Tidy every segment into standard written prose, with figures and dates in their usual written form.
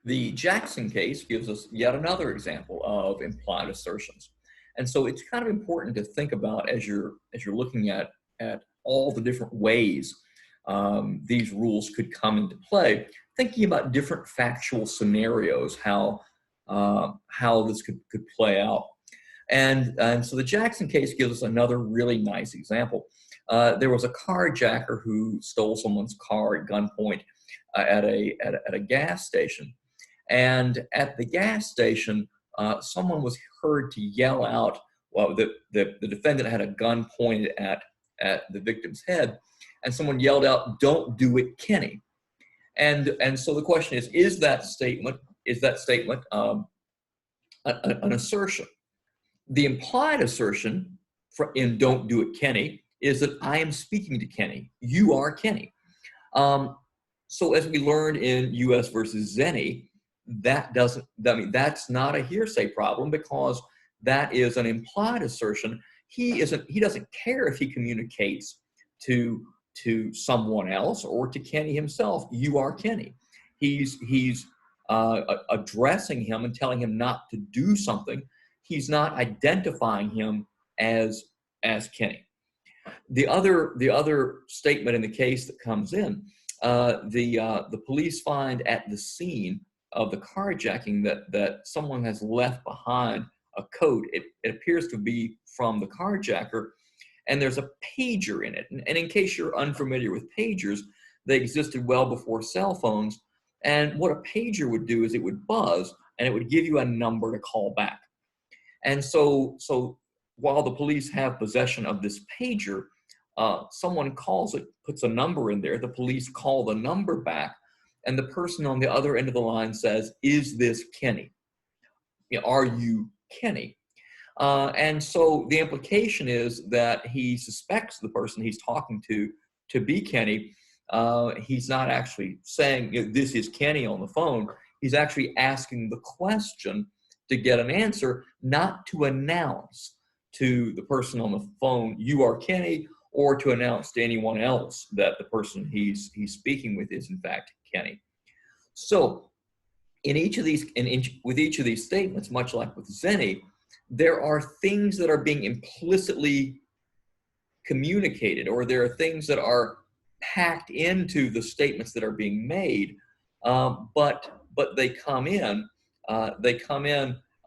The Jackson case gives us yet another example of implied assertions. And so it's kind of important to think about as you're looking at all the different ways these rules could come into play, thinking about different factual scenarios, how this could play out. And so the Jackson case gives us another really nice example. There was a carjacker who stole someone's car at gunpoint at a gas station. And at the gas station, someone was heard to yell out, well, the defendant had a gun pointed at the victim's head, and someone yelled out, "Don't do it, Kenny." And so the question is that statement an assertion? The implied assertion in "Don't do it, Kenny" is that I am speaking to Kenny. You are Kenny. So as we learned in U.S. versus Zenny, that's not a hearsay problem, because that is an implied assertion. He doesn't care if he communicates to someone else or to Kenny himself. You are Kenny. He's addressing him and telling him not to do something. He's not identifying him as Kenny. The other statement in the case that comes in, the police find at the scene of the carjacking that someone has left behind a coat. It appears to be from the carjacker, and there's a pager in it. And in case you're unfamiliar with pagers, they existed well before cell phones. And what a pager would do is it would buzz, and it would give you a number to call back. And so while the police have possession of this pager, someone calls it, puts a number in there. The police call the number back, and the person on the other end of the line says, "Is this Kenny? Are you Kenny?" And so the implication is that he suspects the person he's talking to be Kenny. He's not actually saying, "This is Kenny" on the phone. He's actually asking the question to get an answer, not to announce to the person on the phone, "You are Kenny," or to announce to anyone else that the person he's speaking with is in fact Kenny. So with each of these statements, much like with Zenny, there are things that are being implicitly communicated, or there are things that are packed into the statements that are being made, but they come in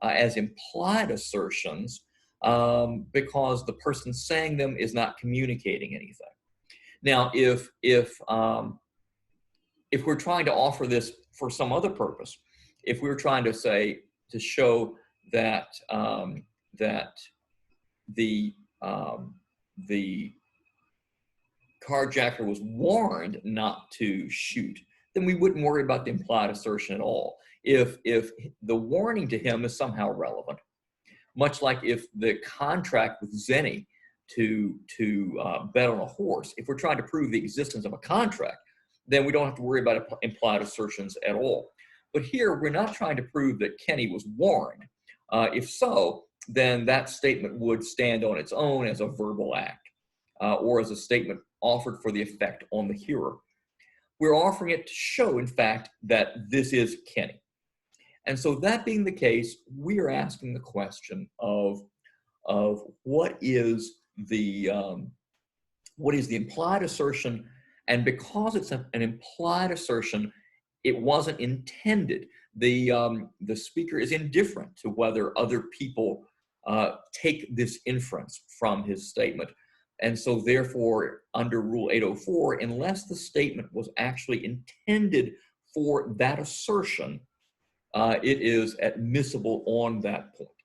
as implied assertions, because the person saying them is not communicating anything. Now, if we're trying to offer this for some other purpose, if we're trying to show that the carjacker was warned not to shoot, then we wouldn't worry about the implied assertion at all. If the warning to him is somehow relevant, much like if the contract with Zenny to bet on a horse, if we're trying to prove the existence of a contract, then we don't have to worry about implied assertions at all. But here, we're not trying to prove that Kenny was warned. If so, then that statement would stand on its own as a verbal act, or as a statement offered for the effect on the hearer. We're offering it to show, in fact, that this is Kenny. And so that being the case, we are asking the question of what is the implied assertion, and because it's an implied assertion, it wasn't intended. The speaker is indifferent to whether other people take this inference from his statement. And so therefore, under Rule 804, unless the statement was actually intended for that assertion, it is admissible on that point.